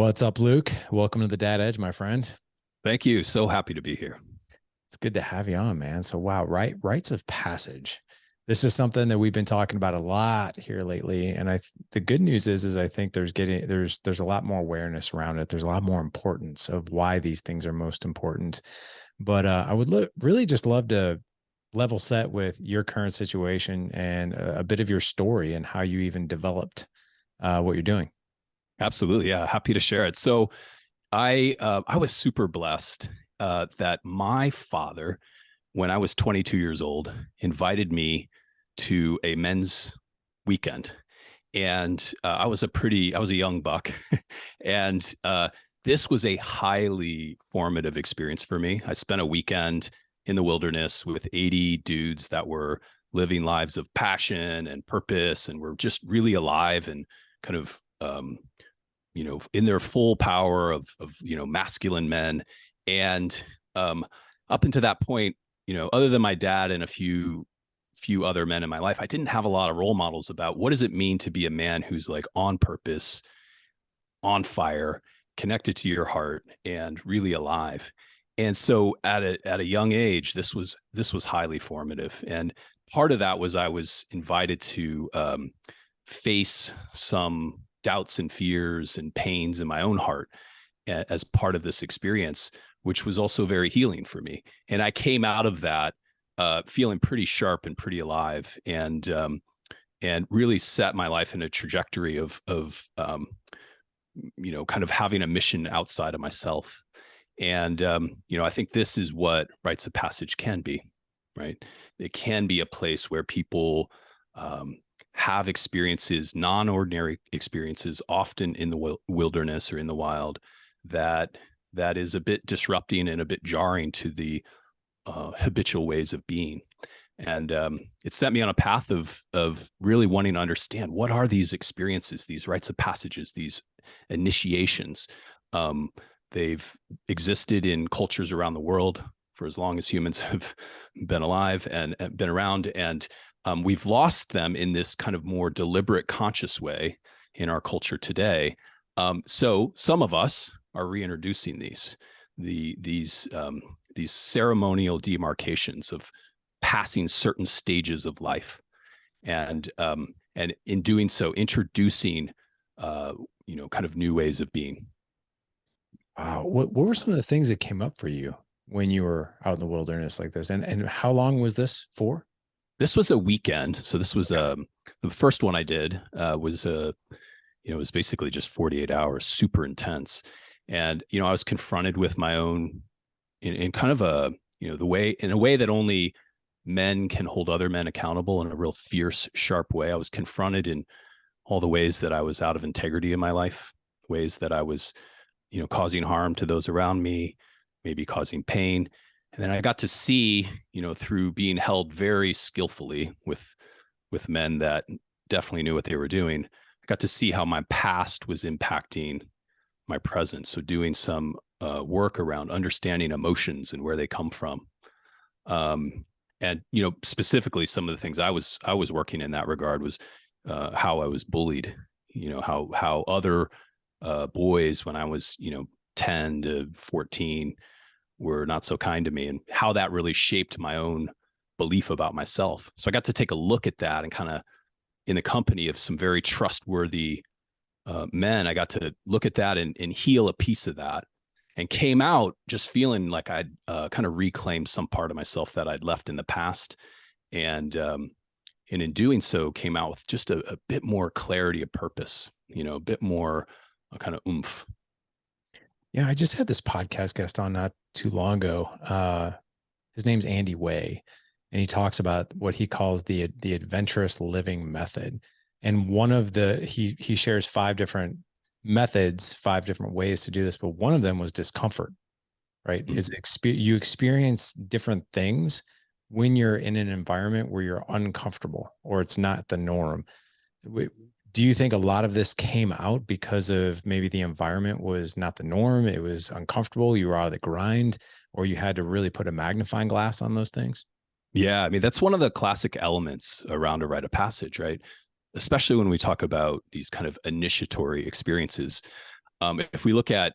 What's up, Luke? Welcome to the Dad Edge, my friend. Thank you. So happy to be here. It's good to have you on, man. So, wow, rites of passage. This is something that we've been talking about a lot here lately, and the good news is I think there's a lot more awareness around it. There's a lot more importance of why these things are most important. But I would really just love to level set with your current situation and a bit of your story and how you even developed what you're doing. Absolutely. Yeah. Happy to share it. So I was super blessed that my father, when I was 22 years old, invited me to a men's weekend. And I was a young buck. And this was a highly formative experience for me. I spent a weekend in the wilderness with 80 dudes that were living lives of passion and purpose and were just really alive and kind of in their full power of masculine men. And up until that point, other than my dad and a few other men in my life, I didn't have a lot of role models about what does it mean to be a man who's like on purpose, on fire, connected to your heart, and really alive. And so at a young age, this was highly formative. And part of that was I was invited to face some doubts and fears and pains in my own heart as part of this experience, which was also very healing for me. And I came out of that feeling pretty sharp and pretty alive, and really set my life in a trajectory of kind of having a mission outside of myself. And I think this is what rites of passage can be, right? It can be a place where people have experiences, non-ordinary experiences, often in the wilderness or in the wild, that is a bit disrupting and a bit jarring to the habitual ways of being. And it set me on a path of really wanting to understand, what are these experiences, these rites of passages, these initiations. They've existed in cultures around the world for as long as humans have been alive and been around. And we've lost them in this kind of more deliberate, conscious way in our culture today. So some of us are reintroducing these ceremonial demarcations of passing certain stages of life, and in doing so, introducing kind of new ways of being. Wow. What were some of the things that came up for you when you were out in the wilderness like this? And how long was this for? This was a weekend. So this was the first one I did was was basically just 48 hours, super intense. And, I was confronted with my own in kind of in a way that only men can hold other men accountable in a real fierce, sharp way. I was confronted in all the ways that I was out of integrity in my life, ways that I was, causing harm to those around me, maybe causing pain. And then I got to see, through being held very skillfully with men that definitely knew what they were doing, I got to see how my past was impacting my present. So doing some work around understanding emotions and where they come from. And, specifically some of the things I was working in that regard was how I was bullied, how other boys when I was, 10 to 14 were not so kind to me, and how that really shaped my own belief about myself. So I got to take a look at that, and kind of in the company of some very trustworthy men, I got to look at that and heal a piece of that, and came out just feeling like I'd kind of reclaimed some part of myself that I'd left in the past. And in doing so, came out with just a bit more clarity of purpose, a bit more kind of oomph. Yeah, I just had this podcast guest on not too long ago. His name's Andy Way, and he talks about what he calls the adventurous living method. And one of he shares 5 different methods, 5 different ways to do this, but one of them was discomfort, right? Mm-hmm. You experience different things when you're in an environment where you're uncomfortable or it's not the norm. Do you think a lot of this came out because of maybe the environment was not the norm? It was uncomfortable. You were out of the grind, or you had to really put a magnifying glass on those things? Yeah. I mean, that's one of the classic elements around a rite of passage, right? Especially when we talk about these kind of initiatory experiences. If we look at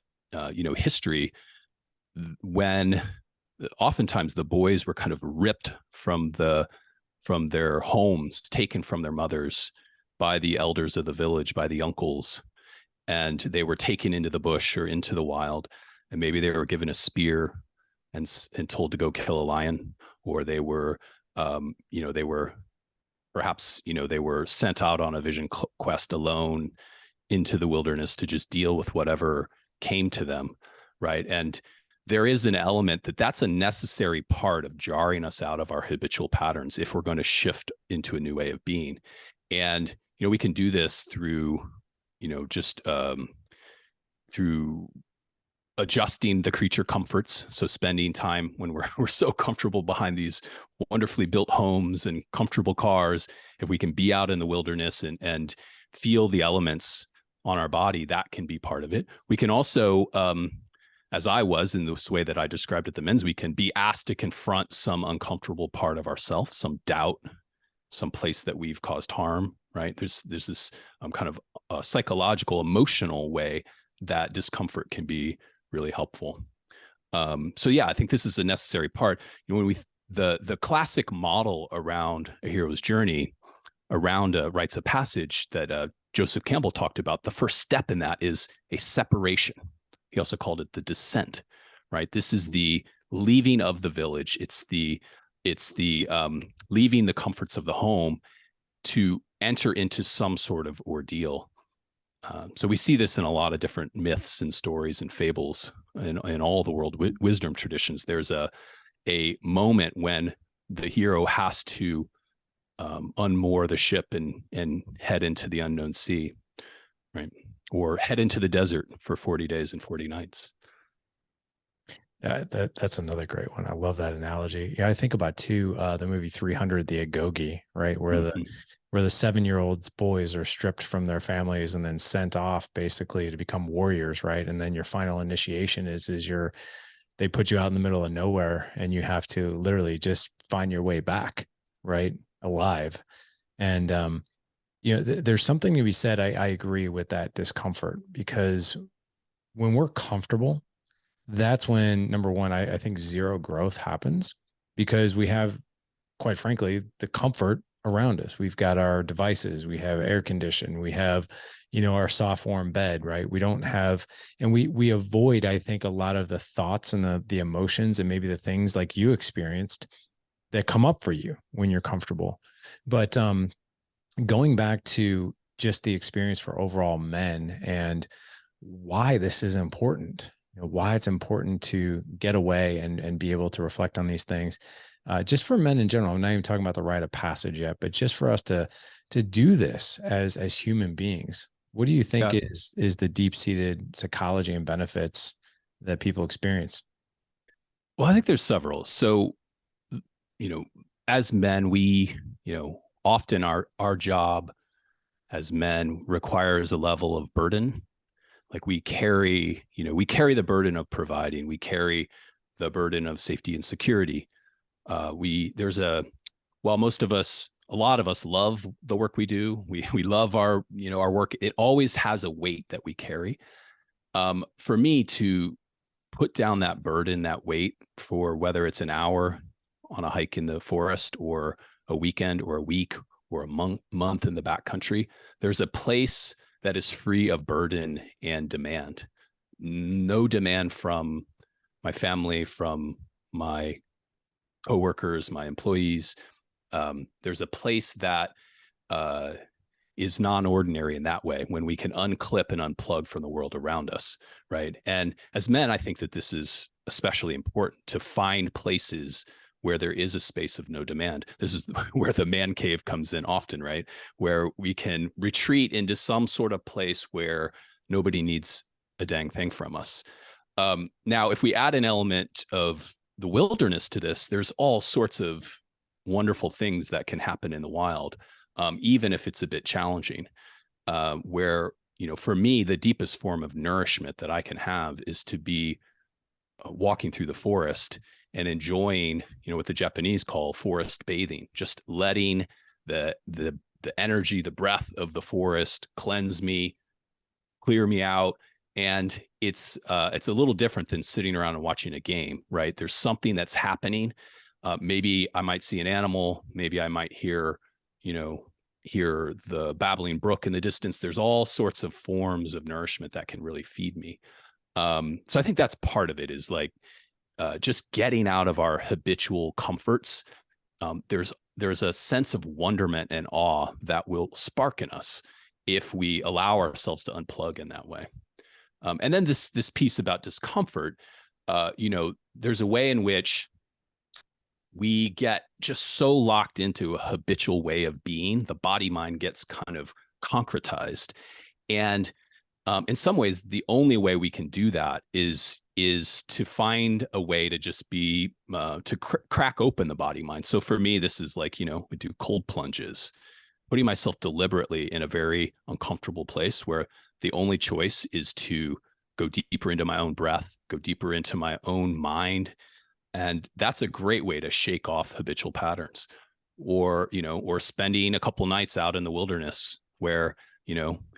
history, when oftentimes the boys were kind of ripped from their homes, taken from their mothers by the elders of the village, by the uncles, and they were taken into the bush or into the wild, and maybe they were given a spear and told to go kill a lion, or they were they were perhaps they were sent out on a vision quest alone into the wilderness to just deal with whatever came to them, right? And there is an element that's a necessary part of jarring us out of our habitual patterns if we're going to shift into a new way of being. And we can do this through just through adjusting the creature comforts. So spending time when we're so comfortable behind these wonderfully built homes and comfortable cars, if we can be out in the wilderness and feel the elements on our body, that can be part of it. We can also, as I was in this way that I described at the men's, we can be asked to confront some uncomfortable part of ourselves, some doubt, some place that we've caused harm, right? There's this kind of psychological, emotional way that discomfort can be really helpful. So yeah, I think this is a necessary part. When the classic model around a hero's journey, around rites of passage that Joseph Campbell talked about, the first step in that is a separation. He also called it the descent, right? This is the leaving of the village. It's the leaving the comforts of the home to enter into some sort of ordeal. So we see this in a lot of different myths and stories and fables in all the world wisdom traditions. There's a moment when the hero has to unmoor the ship and head into the unknown sea, right? Or head into the desert for 40 days and 40 nights. That's another great one. I love that analogy. Yeah, I think about too the movie 300, The Agoge, right, where the 7-year-old boys are stripped from their families and then sent off basically to become warriors, right? And then your final initiation is they put you out in the middle of nowhere and you have to literally just find your way back, right, alive. And there's something to be said. I agree with that discomfort, because when we're comfortable, that's when, number one, I think zero growth happens, because we have, quite frankly, the comfort around us. We've got our devices, we have air condition, we have, our soft, warm bed, right? We don't have, and we avoid, I think, a lot of the thoughts and the emotions and maybe the things like you experienced that come up for you when you're comfortable. But going back to just the experience for overall men and why this is important, why it's important to get away and be able to reflect on these things, just for men in general. I'm not even talking about the rite of passage yet, but just for us to do this as human beings. What do you think is the deep-seated psychology and benefits that people experience? Well, I think there's several. So, as men, we, often our job as men requires a level of burden. Like we carry the burden of providing, we carry the burden of safety and security. While a lot of us love the work we do. We love our work. It always has a weight that we carry. For me to put down that burden, that weight, for whether it's an hour on a hike in the forest or a weekend or a week or a month in the backcountry, there's a place that is free of burden and demand. No demand from my family, from my coworkers, my employees. There's a place that is non-ordinary in that way, when we can unclip and unplug from the world around us, right? And as men, I think that this is especially important, to find places where there is a space of no demand. This is where the man cave comes in often, right? Where we can retreat into some sort of place where nobody needs a dang thing from us. Now, if we add an element of the wilderness to this, there's all sorts of wonderful things that can happen in the wild, even if it's a bit challenging, where, for me, the deepest form of nourishment that I can have is to be walking through the forest and enjoying, what the Japanese call forest bathing, just letting the energy, the breath of the forest cleanse me, clear me out, And it's a little different than sitting around and watching a game, right? There's something that's happening. Maybe I might see an animal. Maybe I might hear, hear the babbling brook in the distance. There's all sorts of forms of nourishment that can really feed me. So I think that's part of it, is like just getting out of our habitual comforts. There's a sense of wonderment and awe that will spark in us if we allow ourselves to unplug in that way. And then this piece about discomfort, there's a way in which we get just so locked into a habitual way of being, the body mind gets kind of concretized. And in some ways, the only way we can do that is to find a way to just be to crack open the body mind. So for me, this is like, we do cold plunges, putting myself deliberately in a very uncomfortable place where the only choice is to go deeper into my own breath, go deeper into my own mind. And that's a great way to shake off habitual patterns. Or spending a couple nights out in the wilderness where,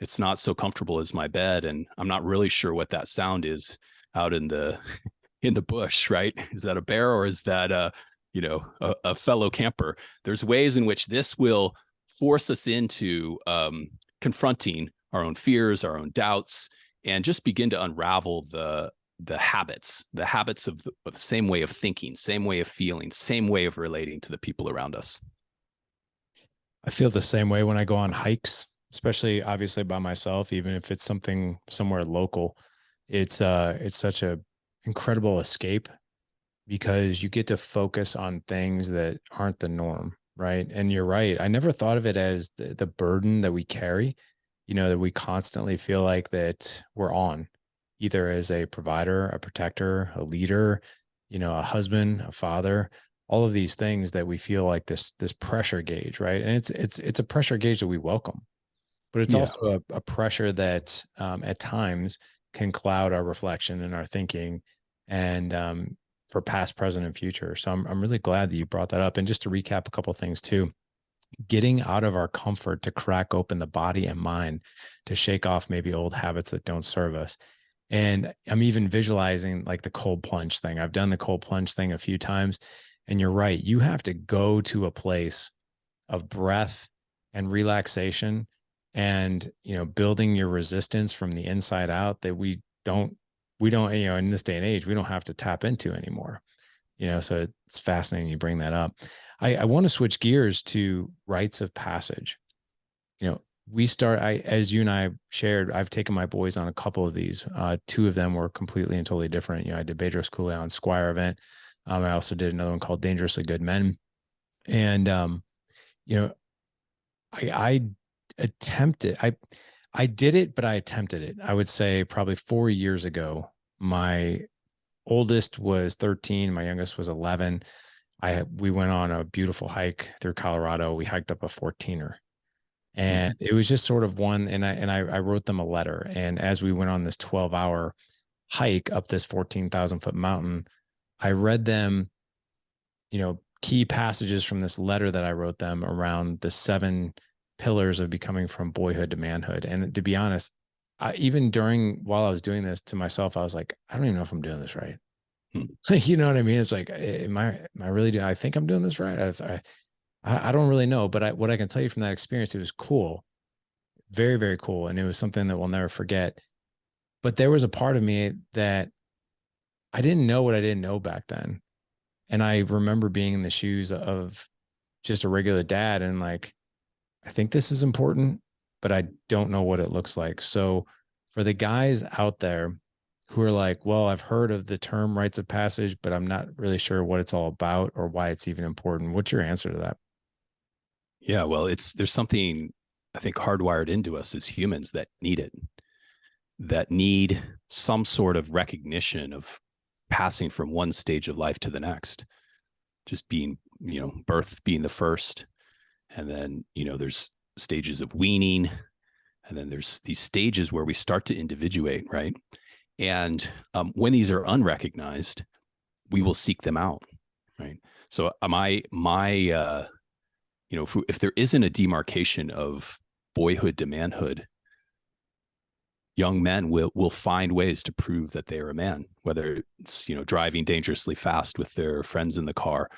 it's not so comfortable as my bed, and I'm not really sure what that sound is out in the bush, right? Is that a bear, or is that a fellow camper? There's ways in which this will force us into confronting our own fears, our own doubts, and just begin to unravel the habits of the same way of thinking, same way of feeling, same way of relating to the people around us. I feel the same way when I go on hikes, especially obviously by myself, even if it's something somewhere local. It's such a incredible escape because you get to focus on things that aren't the norm, right? And you're right. I never thought of it as the burden that we carry, that we constantly feel like that we're on, either as a provider, a protector, a leader, a husband, a father, all of these things that we feel like this pressure gauge, right? And it's a pressure gauge that we welcome, but it's Yeah. also a pressure that at times can cloud our reflection and our thinking, and for past, present, and future. So I'm really glad that you brought that up. And just to recap a couple of things too, getting out of our comfort to crack open the body and mind, to shake off maybe old habits that don't serve us. And I'm even visualizing like the cold plunge thing. I've done the cold plunge thing a few times. And you're right. You have to go to a place of breath and relaxation and, building your resistance from the inside out that we don't, in this day and age, we don't have to tap into anymore. So it's fascinating you bring that up. I want to switch gears to rites of passage. As you and I shared, I've taken my boys on a couple of these. Two of them were completely and totally different. I did Bedros Koulian Squire event. I also did another one called Dangerously Good Men. And, I attempted, I did it, but I attempted it. I would say probably 4 years ago. My oldest was 13. My youngest was 11. We went on a beautiful hike through Colorado. We hiked up a 14er. And it was just sort of one, and I wrote them a letter. And as we went on this 12-hour hike up this 14,000-foot mountain, I read them, key passages from this letter that I wrote them around the 7 pillars of becoming from boyhood to manhood. And to be honest, even while I was doing this to myself, I was like, I don't even know if I'm doing this right. You know what I mean? It's like, am I really doing, I think I'm doing this right. I don't really know, but what I can tell you from that experience, it was cool. Very, very cool. And it was something that we'll never forget. But there was a part of me that I didn't know what I didn't know back then. And I remember being in the shoes of just a regular dad and like, I think this is important, but I don't know what it looks like. So for the guys out there who are like, well, I've heard of the term rites of passage, but I'm not really sure what it's all about or why it's even important. What's your answer to that? Yeah, well, there's something I think hardwired into us as humans that need it, that need some sort of recognition of passing from one stage of life to the next. Just being, birth being the first, and then, there's stages of weaning, and then there's these stages where we start to individuate, right? And when these are unrecognized, we will seek them out, right? So if there isn't a demarcation of boyhood to manhood, young men will find ways to prove that they are a man, whether it's, driving dangerously fast with their friends in the car,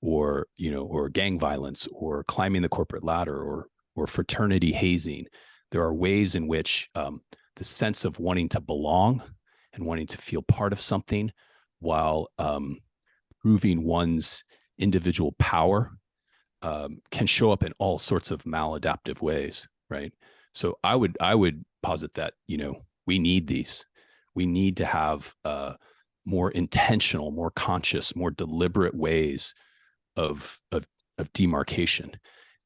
or, or gang violence, or climbing the corporate ladder, or fraternity hazing. There are ways in which the sense of wanting to belong and wanting to feel part of something, while proving one's individual power, can show up in all sorts of maladaptive ways, right? So I would posit that, we need these. We need to have more intentional, more conscious, more deliberate ways of demarcation.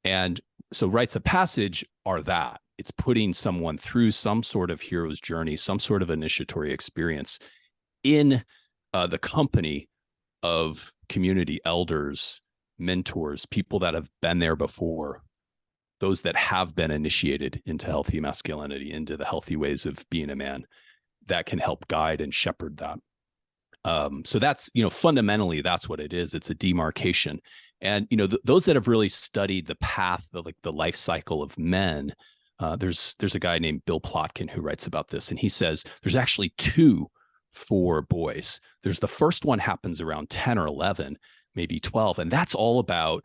And so rites of passage are that. It's putting someone through some sort of hero's journey, some sort of initiatory experience in the company of community elders, mentors, people that have been there before, those that have been initiated into healthy masculinity, into the healthy ways of being a man, that can help guide and shepherd that. So that's, fundamentally, that's what it is. It's a demarcation. And, those that have really studied the path, like the life cycle of men, there's a guy named Bill Plotkin who writes about this. And he says there's actually two for boys. There's the first one happens around 10 or 11, maybe 12. And that's all about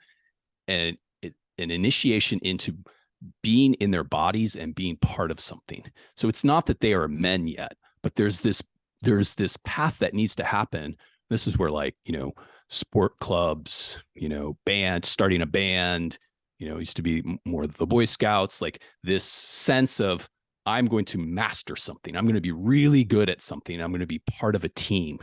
an initiation into being in their bodies and being part of something. So it's not that they are men yet, but there's this path that needs to happen. This is where, like, sport clubs, starting a band, used to be more the Boy Scouts, like this sense of, I'm going to master something. I'm going to be really good at something. I'm going to be part of a team.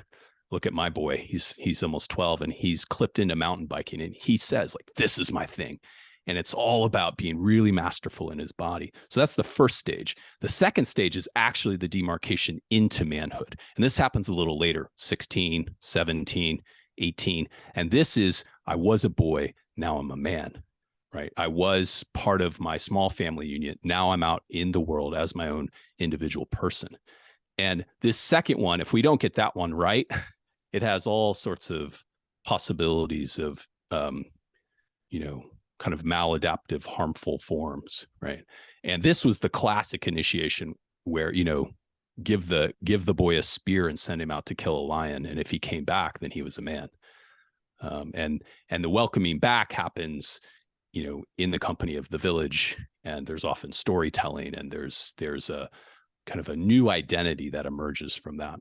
Look at my boy. He's almost 12 and he's clipped into mountain biking, and he says, like, this is my thing. And it's all about being really masterful in his body. So that's the first stage. The second stage is actually the demarcation into manhood. And this happens a little later, 16, 17, 18. And this is, I was a boy, now I'm a man, right? I was part of my small family unit. Now I'm out in the world as my own individual person. And this second one, if we don't get that one right, it has all sorts of possibilities of, kind of maladaptive, harmful forms, right? And this was the classic initiation where, give the boy a spear and send him out to kill a lion, and if he came back, then he was a man. And the welcoming back happens, in the company of the village, and there's often storytelling, and there's a kind of a new identity that emerges from that.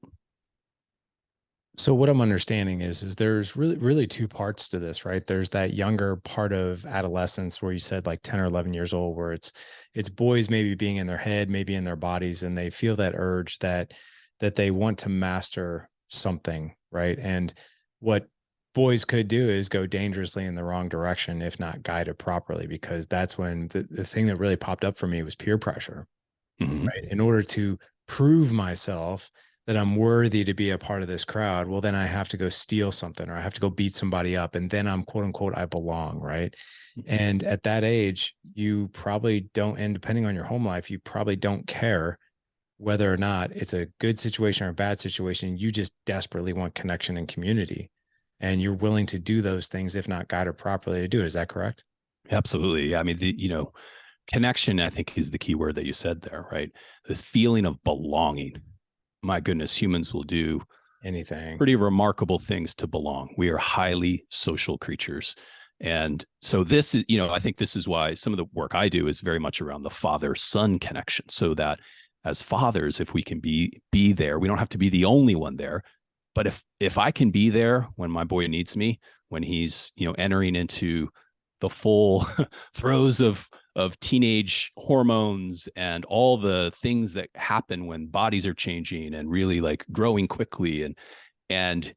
So what I'm understanding is there's really two parts to this, right? There's that younger part of adolescence where you said like 10 or 11 years old, where it's boys maybe being in their head, maybe in their bodies, and they feel that urge that they want to master something, right? And what boys could do is go dangerously in the wrong direction if not guided properly, because that's when the thing that really popped up for me was peer pressure, right? In order to prove myself that I'm worthy to be a part of this crowd, well, then I have to go steal something, or I have to go beat somebody up, and then I'm quote unquote, I belong, right? And at that age, you probably don't, and depending on your home life, you probably don't care whether or not it's a good situation or a bad situation. You just desperately want connection and community, and you're willing to do those things, if not guided properly, to do it. Is that correct? Absolutely. I mean, connection, I think, is the key word that you said there, right? This feeling of belonging. My goodness, humans will do Anything. pretty remarkable things to belong. We are highly social creatures. And so this is, I think this is why some of the work I do is very much around the father-son connection, so that as fathers, if we can be there, we don't have to be the only one there. But if I can be there when my boy needs me, when he's, entering into the full throes of teenage hormones and all the things that happen when bodies are changing and really like growing quickly, and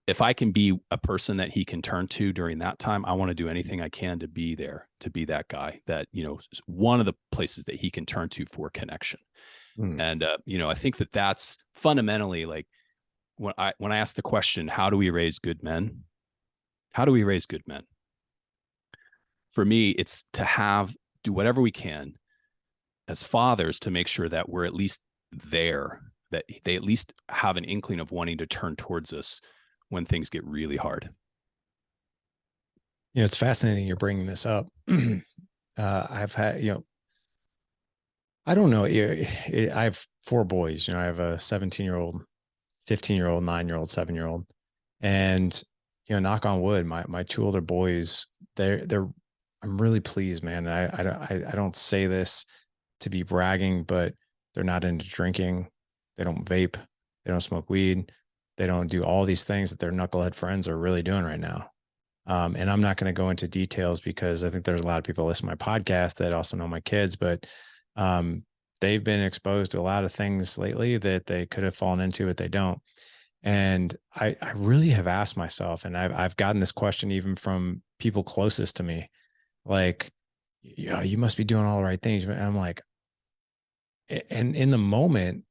if I can be a person that he can turn to during that time, I want to do anything I can to be there, to be that guy that, one of the places that he can turn to for connection. And I think that that's fundamentally, like, when I ask the question, how do we raise good men? How do we raise good men? For me, it's to do whatever we can as fathers to make sure that we're at least there, that they at least have an inkling of wanting to turn towards us when things get really hard. Yeah, it's fascinating you're bringing this up. I've had, I don't know. I have four boys. I have a 17-year-old, 15-year-old, 9-year-old, 7-year-old, and knock on wood, my two older boys, they're. I'm really pleased, man. I don't say this to be bragging, but they're not into drinking. They don't vape. They don't smoke weed. They don't do all these things that their knucklehead friends are really doing right now. And I'm not going to go into details because I think there's a lot of people listening to my podcast that also know my kids, but um, they've been exposed to a lot of things lately that they could have fallen into, but they don't. And I really have asked myself, and I've gotten this question even from people closest to me, like, yeah, you must be doing all the right things. And I'm like, and in the moment,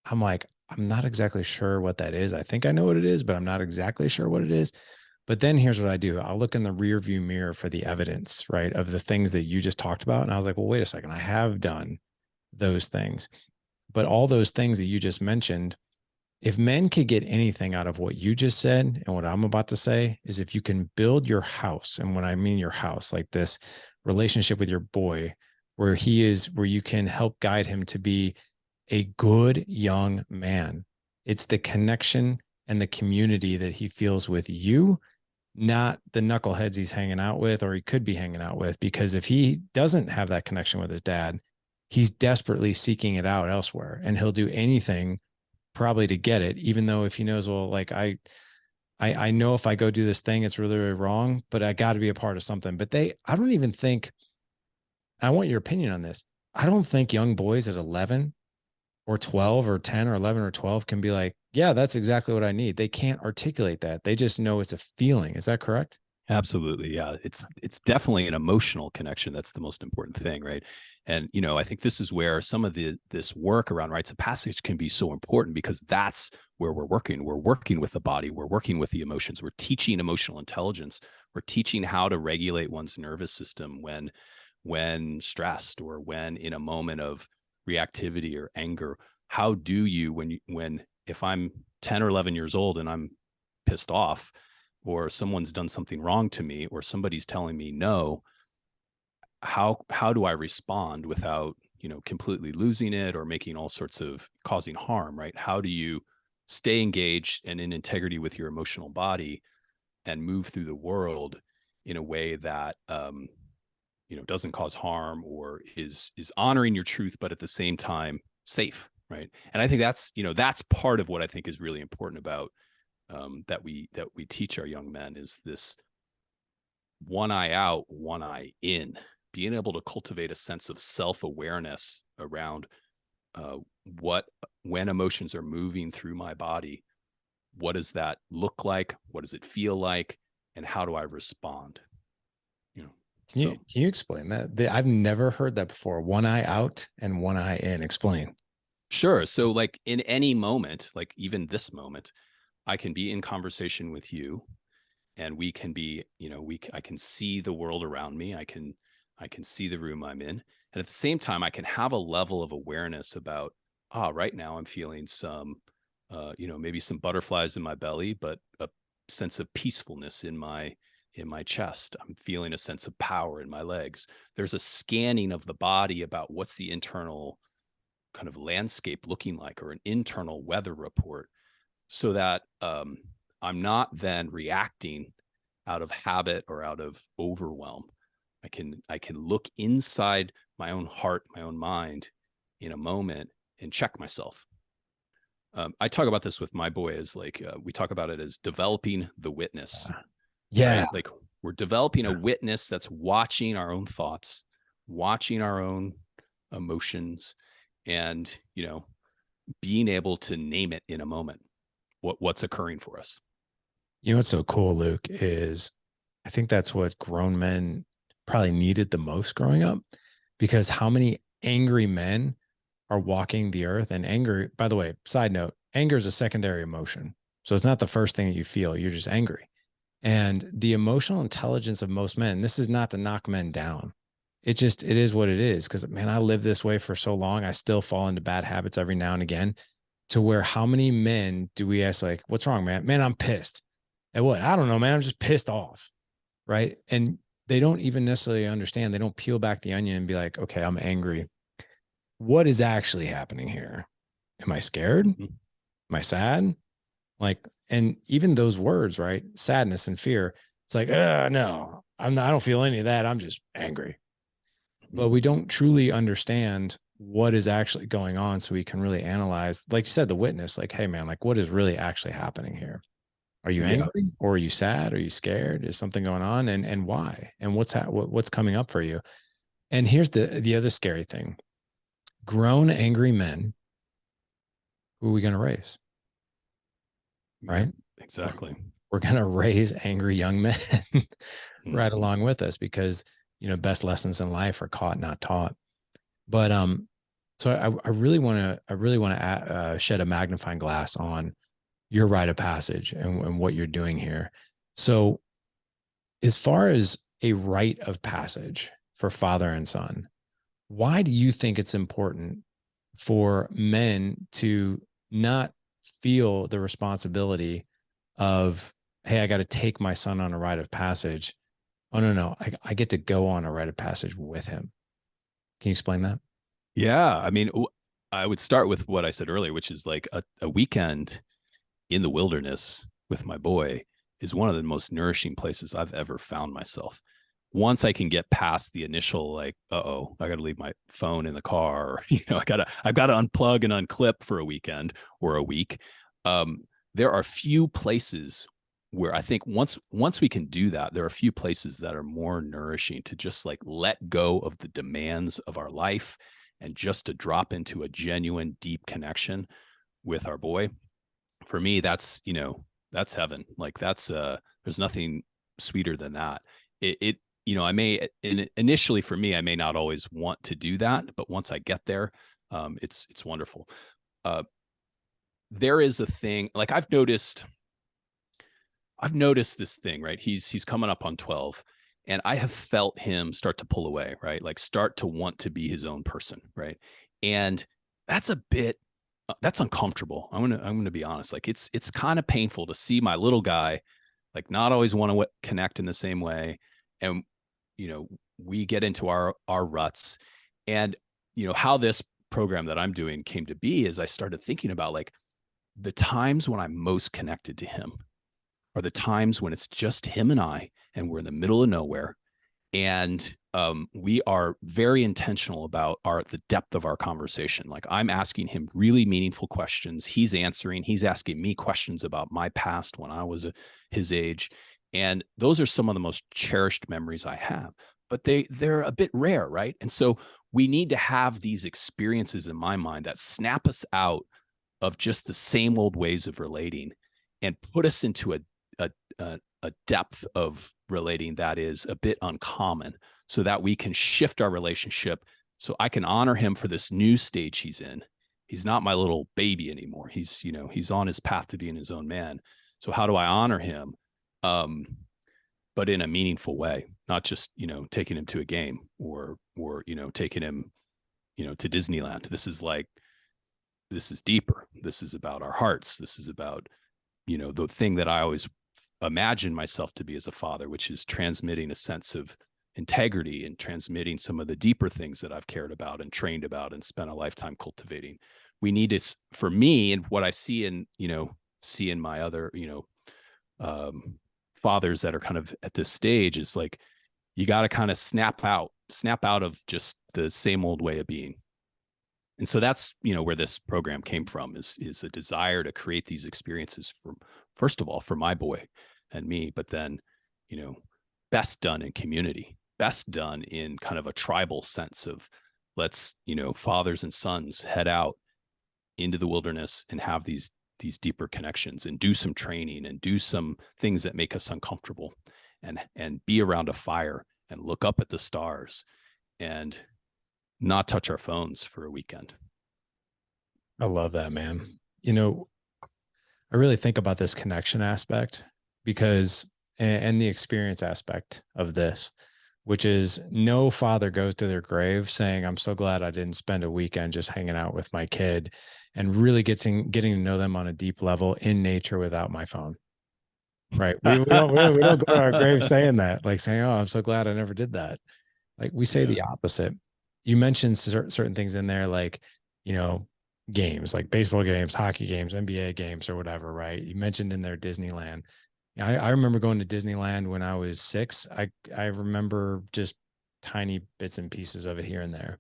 I'm like, I'm not exactly sure what that is. I think I know what it is, but I'm not exactly sure what it is. But then here's what I do. I'll look in the rear view mirror for the evidence, right, of the things that you just talked about. And I was like, well, wait a second. I have done those things. But all those things that you just mentioned, if men could get anything out of what you just said and what I'm about to say, is if you can build your house. And when I mean your house, like this relationship with your boy, where you can help guide him to be a good young man. It's the connection and the community that he feels with you, not the knuckleheads he's hanging out with or he could be hanging out with. Because if he doesn't have that connection with his dad, he's desperately seeking it out elsewhere, and he'll do anything probably to get it, even though if he knows, well, like I know if I go do this thing, it's really, really wrong, but I got to be a part of something. But I don't even think, I want your opinion on this. I don't think young boys at 11 or 12 or 10 or 11 or 12 can be like, yeah, that's exactly what I need. They can't articulate that. They just know it's a feeling. Is that correct? Absolutely. Yeah. It's definitely an emotional connection. That's the most important thing, right? And I think this is where some of this work around rites of passage can be so important, because that's where we're working. We're working with the body, we're working with the emotions, we're teaching emotional intelligence, we're teaching how to regulate one's nervous system when stressed, or when in a moment of reactivity or anger. How do you, when if I'm 10 or 11 years old and I'm pissed off, or someone's done something wrong to me, or somebody's telling me no, how do I respond without completely losing it or making all sorts of causing harm, right? How do you stay engaged and in integrity with your emotional body and move through the world in a way that doesn't cause harm, or is honoring your truth, but at the same time safe, right? And I think that's part of what I think is really important about that we teach our young men, is this one eye out, one eye in, being able to cultivate a sense of self-awareness around what when emotions are moving through my body, what does that look like, what does it feel like, and how do I respond? you know so Can you explain that? I've never heard that before. One eye out and one eye in. Explain. sure. So like in any moment, like even this moment, I can be in conversation with you, and we can be, I can see the world around me, I can see the room I'm in, and at the same time I can have a level of awareness about, right now I'm feeling some maybe some butterflies in my belly, but a sense of peacefulness in my chest. I'm feeling a sense of power in my legs. There's a scanning of the body about what's the internal kind of landscape looking like, or an internal weather report, so that I'm not then reacting out of habit or out of overwhelm. I can look inside my own heart, my own mind, in a moment, and check myself. I talk about this with my boy as like, we talk about it as developing the witness, Yeah. right? Like we're developing a witness that's watching our own thoughts, watching our own emotions, and being able to name it in a moment, what's occurring for us. What's so cool, Luke, is I think that's what grown men probably needed the most growing up, because how many angry men are walking the earth? And anger, by the way, side note, anger is a secondary emotion. So it's not the first thing that you feel. You're just angry. And the emotional intelligence of most men, this is not to knock men down. It is what it is. Cause man, I lived this way for so long. I still fall into bad habits every now and again, to where how many men do we ask, like, what's wrong, man? Man, I'm pissed. And what? I don't know, man. I'm just pissed off. Right. And they don't even necessarily understand. They don't peel back the onion and be like, okay, I'm angry. what is actually happening here? Am I scared? Am Mhm. I sad? Like, and even those words, right? Sadness and fear. It's like, no, I'm not, I don't feel any of that. I'm just angry. Mhm. But we don't truly understand what is actually going on. So we can really analyze, like you said, the witness, like, hey man, like what is really actually happening here? Are you Yeah. angry or are you sad? Are you scared? Is something going on? And why? And what's coming up for you? And here's the other scary thing. Grown angry men, who are we going to raise? Yeah. Right? We're, Exactly. we're going to raise angry young men right Mhm. along with us because, best lessons in life are caught, not taught. But so I really want to shed a magnifying glass on your rite of passage and what you're doing here. So, as far as a rite of passage for father and son, why do you think it's important for men to not feel the responsibility of, hey, I got to take my son on a rite of passage? Oh, no, I get to go on a rite of passage with him. Can you explain that? Yeah. I mean, I would start with what I said earlier, which is like a weekend in the wilderness with my boy is one of the most nourishing places I've ever found myself. Once I can get past the initial like, oh, I got to leave my phone in the car, or, I've got to unplug and unclip for a weekend or a week. There are few places where I think once we can do that, there are a few places that are more nourishing to just like let go of the demands of our life and just to drop into a genuine, deep connection with our boy. For me, that's heaven. Like there's nothing sweeter than that. It I may initially for me, I may not always want to do that, but once I get there, it's wonderful. Uh, there is a thing like I've noticed this thing, right? He's coming up on 12, and I have felt him start to pull away, right? Like start to want to be his own person, right? And that's a bit that's uncomfortable. I'm gonna be honest. Like it's kind of painful to see my little guy like not always want to connect in the same way, and we get into our ruts, and how this program that I'm doing came to be is I started thinking about like the times when I'm most connected to him are the times when it's just him and I, and we're in the middle of nowhere, and we are very intentional about the depth of our conversation. Like I'm asking him really meaningful questions. He's answering. He's asking me questions about my past when I was his age, and those are some of the most cherished memories I have. But they're a bit rare, right? And so we need to have these experiences in my mind that snap us out of just the same old ways of relating and put us into a, a depth of relating that is a bit uncommon so that we can shift our relationship so I can honor him for this new stage he's in. He's not my little baby anymore. He's on his path to being his own man. So how do I honor him? Um, but in a meaningful way, not just, taking him to a game or taking him, to Disneyland. This is deeper. This is about our hearts. This is about, the thing that I always imagine myself to be as a father, which is transmitting a sense of integrity and transmitting some of the deeper things that I've cared about and trained about and spent a lifetime cultivating. We need to, for me, and what I see in my other, fathers that are kind of at this stage is like, you got to kind of snap out of just the same old way of being. And so that's where this program came from is a desire to create these experiences for, first of all, for my boy and me, but then you know best done in community, best done in kind of a tribal sense of let's fathers and sons head out into the wilderness and have these deeper connections and do some training and do some things that make us uncomfortable and be around a fire and look up at the stars and not touch our phones for a weekend. I love that, man. I really think about this connection aspect because, and the experience aspect of this, which is no father goes to their grave saying, I'm so glad I didn't spend a weekend just hanging out with my kid and really getting to know them on a deep level in nature without my phone. Right. We don't go to our grave saying that, like saying, oh, I'm so glad I never did that. Like we say Yeah. the opposite. you mentioned certain things in there, like, you know, games, like baseball games, hockey games, NBA games, or whatever, right? You mentioned in there Disneyland. I remember going to Disneyland when I was 6. I remember just tiny bits and pieces of it here and there.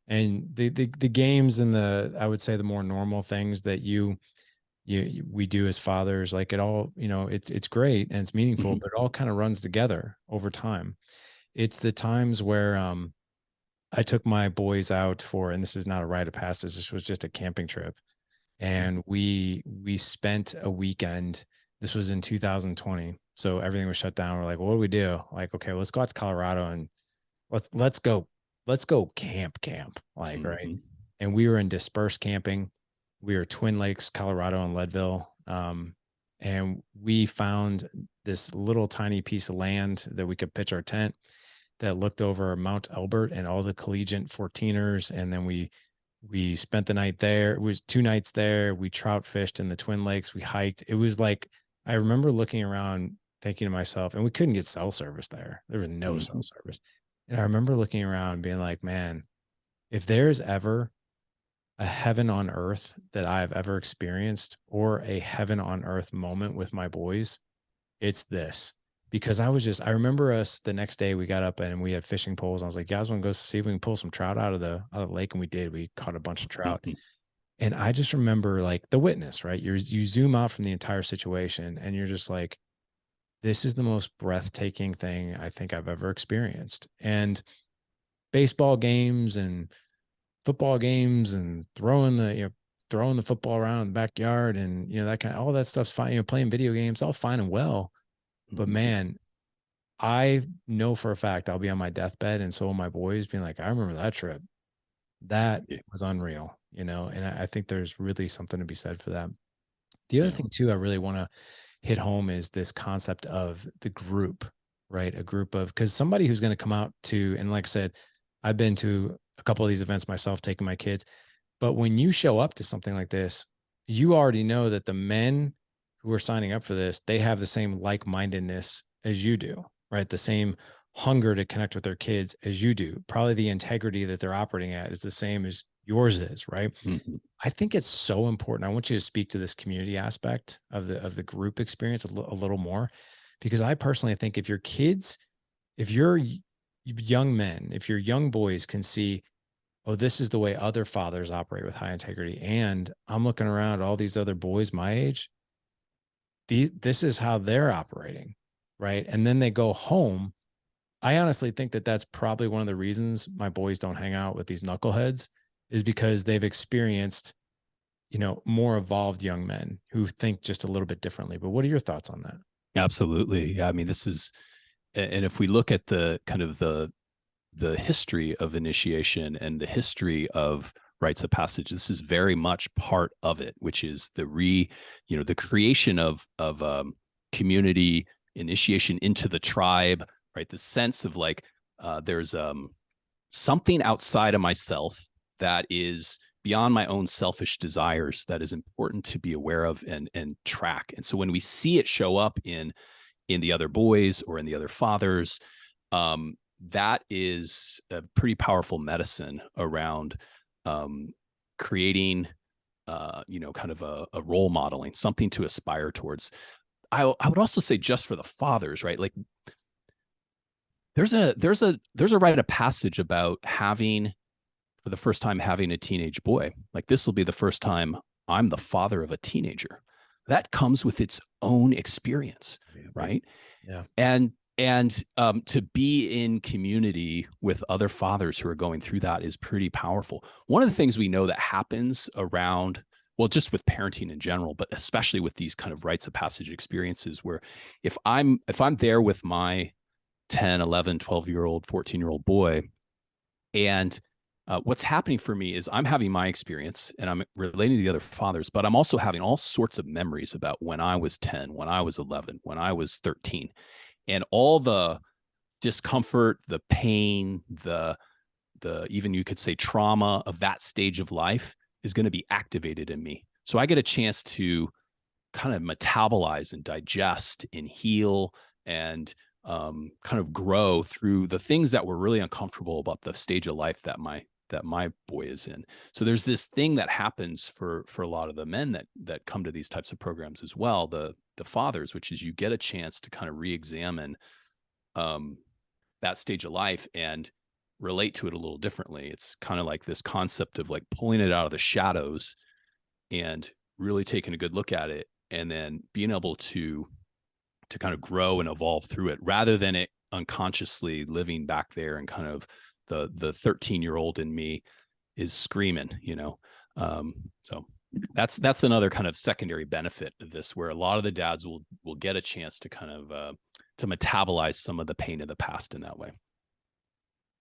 And the games and I would say the more normal things that we do as fathers, like it all, it's great and it's meaningful, Mhm. but it all kind of runs together over time. It's the times where I took my boys out for, and this is not a rite of passage, this was just a camping trip. And we spent a weekend. This was in 2020. So everything was shut down. We're like, well, what do we do? Like, okay, well, let's go out to Colorado and let's go camp. Like, right. Mhm. And we were in dispersed camping. We were Twin Lakes, Colorado and Leadville. And we found this little tiny piece of land that we could pitch our tent that looked over Mount Elbert and all the collegiate 14ers. And then we spent the night there. It was 2 nights there. We trout fished in the Twin Lakes. We hiked. It was like, I remember looking around thinking to myself, and we couldn't get cell service there. There was no cell Mhm. service. And I remember looking around and being like, man, if there's ever a heaven on earth that I've ever experienced, or a heaven on earth moment with my boys, it's this. Because I remember us the next day, we got up and we had fishing poles. I was like, guys, want to go see if we can pull some trout out of the lake? And we did. We caught a bunch of trout. Mhm. And I just remember, like, the witness, right? You zoom out from the entire situation and you're just like, this is the most breathtaking thing I think I've ever experienced. And baseball games and football games and throwing the football around in the backyard, and that kind of, all that stuff's fine. Playing video games, all fine and well. But Mhm. man, I know for a fact I'll be on my deathbed, and so will my boys, being like, I remember that trip. That Yeah. was unreal, and I think there's really something to be said for that. The other Yeah. thing too, I really want to hit home is this concept of the group, right? A group of, because somebody who's going to come out to, and like I said, I've been to a couple of these events myself, taking my kids. But when you show up to something like this, you already know that the men who are signing up for this, they have the same like-mindedness as you do, right? The same hunger to connect with their kids as you do. Probably the integrity that they're operating at is the same as yours is, right? Mhm. I think it's so important. I want you to speak to this community aspect of the group experience a little more, because I personally think if your young men, if your young boys can see, oh, this is the way other fathers operate with high integrity, and I'm looking around at all these other boys my age, this is how they're operating, right? And then they go home. I honestly think that that's probably one of the reasons my boys don't hang out with these knuckleheads, is because they've experienced more evolved young men who think just a little bit differently. But what are your thoughts on that? Absolutely. Yeah. I mean, this is, and if we look at the kind of the history of initiation and the history of rites of passage, this is very much part of it, which is the creation of community, initiation into the tribe, right? The sense of like there's something outside of myself that is beyond my own selfish desires that is important to be aware of and track. And so when we see it show up in the other boys or in the other fathers, that is a pretty powerful medicine around um, creating, kind of a role modeling, something to aspire towards. I would also say just for the fathers, right? Like there's a rite of passage about having for the first time having a teenage boy. Like this will be the first time I'm the father of a teenager. That comes with its own experience, right? Yeah. And to be in community with other fathers who are going through that is pretty powerful. One of the things we know that happens around, well, just with parenting in general, but especially with these kind of rites of passage experiences, where if I'm there with my 10, 11, 12-year-old, 14-year-old boy, and what's happening for me is I'm having my experience and I'm relating to the other fathers, but I'm also having all sorts of memories about when I was 10, when I was 11, when I was 13, and all the discomfort, the pain, the even you could say trauma of that stage of life is going to be activated in me. So I get a chance to kind of metabolize and digest and heal and kind of grow through the things that were really uncomfortable about the stage of life that my boy is in. So there's this thing that happens for a lot of the men that come to these types of programs as well, the fathers, which is you get a chance to kind of re-examine that stage of life and relate to it a little differently. It's kind of like this concept of like pulling it out of the shadows and really taking a good look at it, and then being able to kind of grow and evolve through it, rather than it unconsciously living back there and kind of the 13-year-old in me is screaming, so that's another kind of secondary benefit of this, where a lot of the dads will get a chance to kind of to metabolize some of the pain of the past in that way.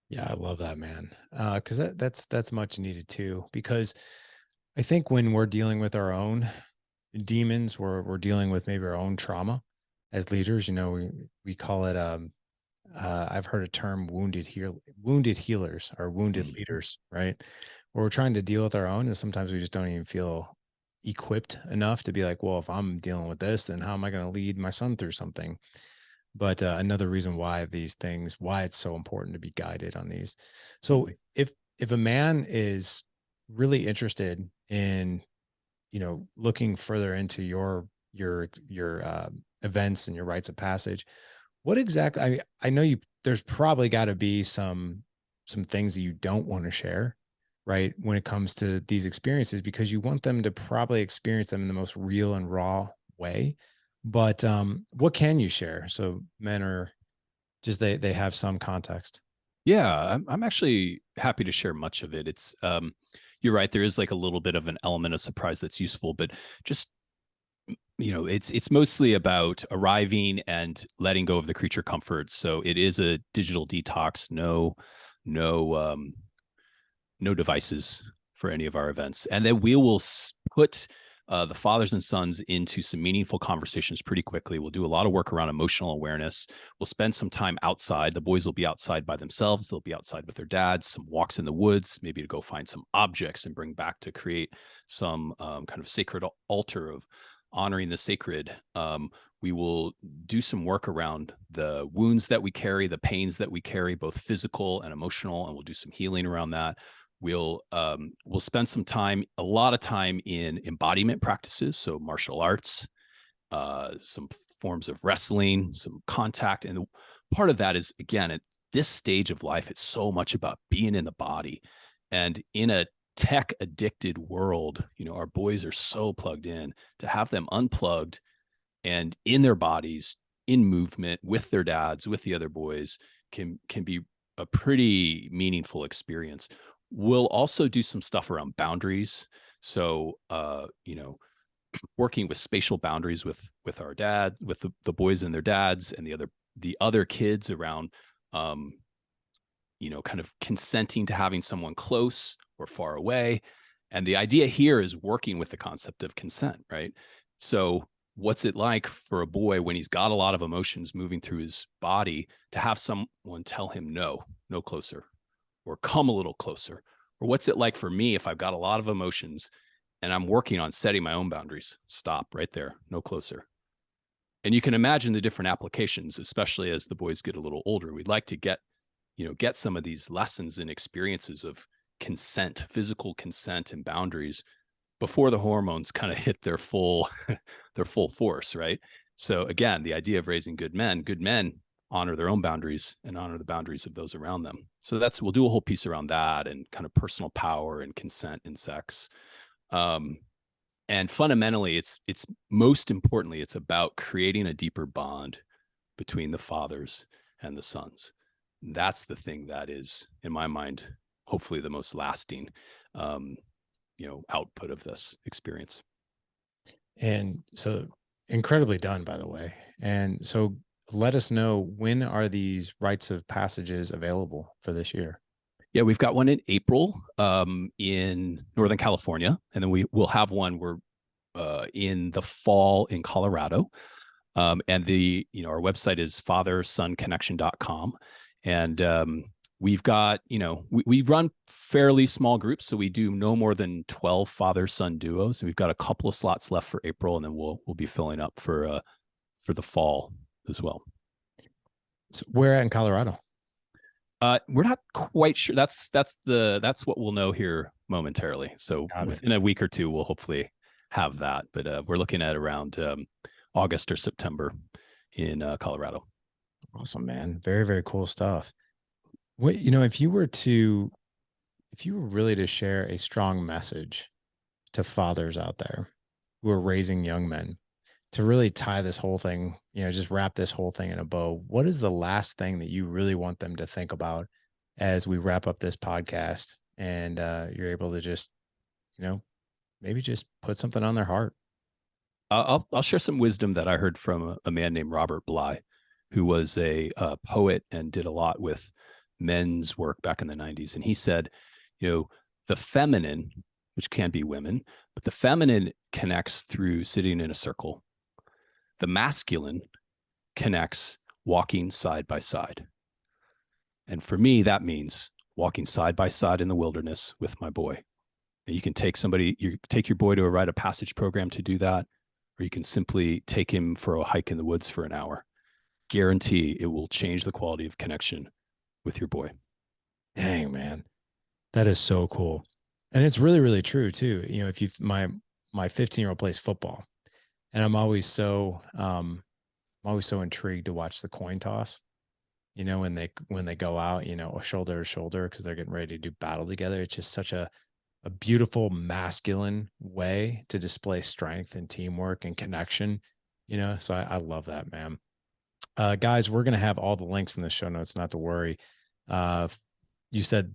Yeah, I love that, man. Because that's much needed too. Because I think when we're dealing with our own demons, we're dealing with maybe our own trauma as leaders. We call it. I've heard a term wounded healers or wounded leaders, right? Where we're trying to deal with our own, and sometimes we just don't even feel equipped enough to be like, well, if I'm dealing with this, then how am I going to lead my son through something? But another reason why why it's so important to be guided on these. So if a man is really interested in, looking further into your events and your rites of passage, what exactly? I know there's probably got to be some things that you don't want to share, right? When it comes to these experiences, because you want them to probably experience them in the most real and raw way. But what can you share so men are just they have some context? Yeah, I'm actually happy to share much of it. It's you're right, there is like a little bit of an element of surprise that's useful, but just it's mostly about arriving and letting go of the creature comforts. So it is a digital detox, no no devices for any of our events. And then we will put the fathers and sons into some meaningful conversations pretty quickly. We'll do a lot of work around emotional awareness. We'll spend some time outside. The boys will be outside by themselves. They'll be outside with their dads, some walks in the woods, maybe to go find some objects and bring back to create some kind of sacred altar of honoring the sacred. We will do some work around the wounds that we carry, the pains that we carry, both physical and emotional, and we'll do some healing around that. We'll spend a lot of time in embodiment practices, so martial arts, some forms of wrestling, some contact, and part of that is, again, at this stage of life, it's so much about being in the body, and in a tech addicted world, our boys are so plugged in. To have them unplugged and in their bodies, in movement with their dads, with the other boys, can be a pretty meaningful experience. We'll also do some stuff around boundaries. So, working with spatial boundaries with our dad, with the boys and their dads, and the other kids around, kind of consenting to having someone close or far away. And the idea here is working with the concept of consent, right? So what's it like for a boy when he's got a lot of emotions moving through his body to have someone tell him no closer, or come a little closer? Or what's it like for me if I've got a lot of emotions and I'm working on setting my own boundaries? Stop right there, no closer. And you can imagine the different applications, especially as the boys get a little older. We'd like to get some of these lessons and experiences of consent, physical consent and boundaries before the hormones kind of hit their full force, right? So again, the idea of raising good men honor their own boundaries and honor the boundaries of those around them. So we'll do a whole piece around that, and kind of personal power and consent in sex. And fundamentally, it's most importantly, it's about creating a deeper bond between the fathers and the sons. That's the thing that is, in my mind, hopefully the most lasting, output of this experience. And so incredibly done, by the way. And so let us know, when are these rites of passages available for this year? Yeah, we've got one in April in Northern California, and then we'll have one in the fall in Colorado. And our website is fathersonconnection.com. And we've got, we run fairly small groups, so we do no more than 12 father-son duos. And we've got a couple of slots left for April, and then we'll be filling up for the fall as well. So where at in Colorado? We're not quite sure. That's what we'll know here momentarily. So Got it. within a week or two, we'll hopefully have that. But we're looking at around August or September in Colorado. Awesome, man. Very, very cool stuff. What, if you were really to share a strong message to fathers out there who are raising young men to really tie this whole thing, just wrap this whole thing in a bow, what is the last thing that you really want them to think about as we wrap up this podcast and you're able to just, you know, maybe just put something on their heart? I'll share some wisdom that I heard from a man named Robert Bly, who was a poet and did a lot with men's work back in the 90s. And he said, the feminine, which can be women, but the feminine connects through sitting in a circle. The masculine connects walking side by side. And for me, that means walking side by side in the wilderness with my boy. And you can take your boy to a rite of passage program to do that, or you can simply take him for a hike in the woods for an hour. Guarantee it will change the quality of connection with your boy. Dang, man. That is so cool. And it's really, really true too. If my 15-year-old plays football, and I'm always so intrigued to watch the coin toss. When they go out, shoulder to shoulder because they're getting ready to do battle together. It's just such a beautiful masculine way to display strength and teamwork and connection. So I love that, man. Guys, we're gonna have all the links in the show notes, not to worry. Uh, you said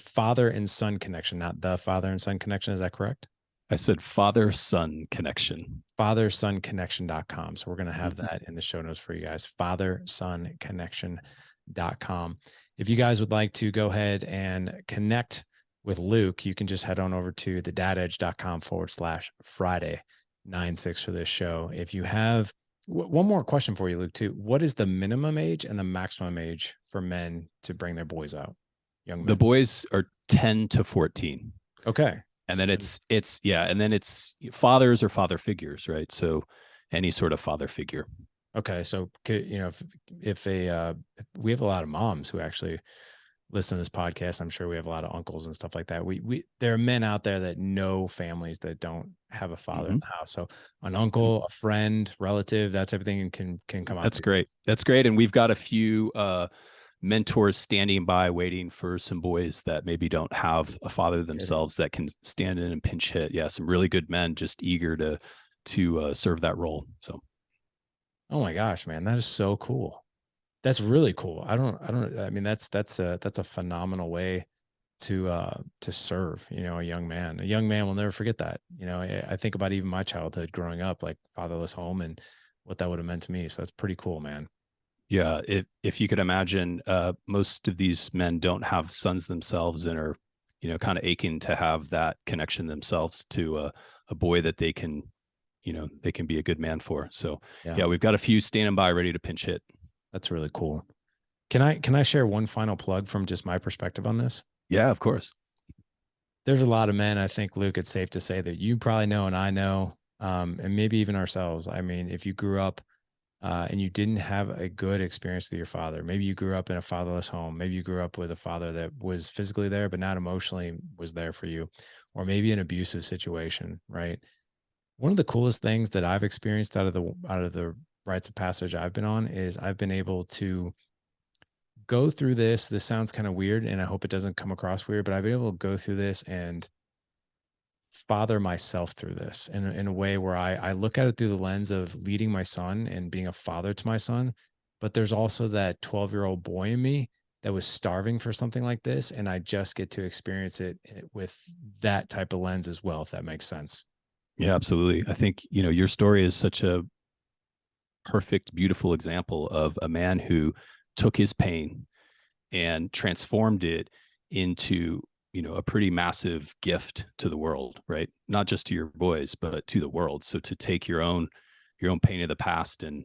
father and son connection, not the father and son connection. Is that correct? I said father-son connection. Father-son-connection.com. So we're going to have Mm-hmm. that in the show notes for you guys. Father-son-connection.com. If you guys would like to go ahead and connect with Luke, you can just head on over to thedadedge.com/Friday 9/6 for this show. If you have one more question for you, Luke, too. What is the minimum age and the maximum age for men to bring their boys out? Young The men. boys are 10 to 14. Okay. And So then it's fathers or father figures, right? So any sort of father figure. okay. So, if we have a lot of moms who actually listen to this podcast, I'm sure we have a lot of uncles and stuff like that. There are men out there that know families that don't have a father in Mm-hmm. the house. So an uncle, a friend, relative, that's everything can come out That's for great. That's great. And we've got a few mentors standing by waiting for some boys that maybe don't have a father you. themselves that can stand in and pinch hit. Yeah, some really good men just eager to serve that role. So Oh my gosh, man, that is so cool. That's really cool. I mean, that's a phenomenal way to serve, a young man. A young man will never forget that. I think about even my childhood growing up, like fatherless home and what that would have meant to me. So that's pretty cool, man. yeah, if you could imagine, most of these men don't have sons themselves and are, kind of aching to have that connection themselves to a boy that they can be a good man for. So Yeah, yeah, we've got a few standing by ready to pinch hit. that's really cool. Can I share one final plug from just my perspective on this? Yeah, of course. There's a lot of men, I think, Luke, it's safe to say that you probably know and I know, and maybe even ourselves. I mean, if you grew up and you didn't have a good experience with your father, maybe you grew up in a fatherless home, maybe you grew up with a father that was physically there, but not emotionally was there for you, or maybe an abusive situation, right? One of the coolest things that I've experienced out of the rites of passage I've been on is I've been able to go through this. This sounds kind of weird, and I hope it doesn't come across weird, but I've been able to go through this and father myself through this in a way where I look at it through the lens of leading my son and being a father to my son. But there's also that 12-year-old boy in me that was starving for something like this. And I just get to experience it with that type of lens as well, if that makes sense. Yeah, absolutely. I think, your story is such a perfect, beautiful example of a man who took his pain and transformed it into, a pretty massive gift to the world, right? Not just to your boys, but to the world. So to take your own pain of the past and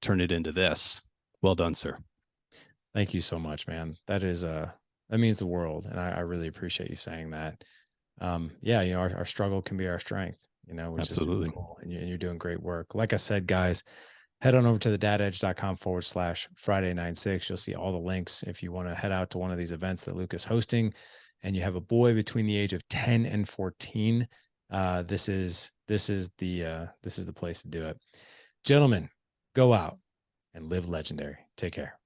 turn it into this. Well done, sir. Thank you so much, man. That means the world. And I really appreciate you saying that. Yeah, our struggle can be our strength, which is really Absolutely. cool. And you're doing great work. Like I said, guys, head on over to thedadedge.com/Friday96. You'll see all the links if you want to head out to one of these events that Luke is hosting and you have a boy between the age of 10 and 14. This is the place to do it. Gentlemen, go out and live legendary. Take care.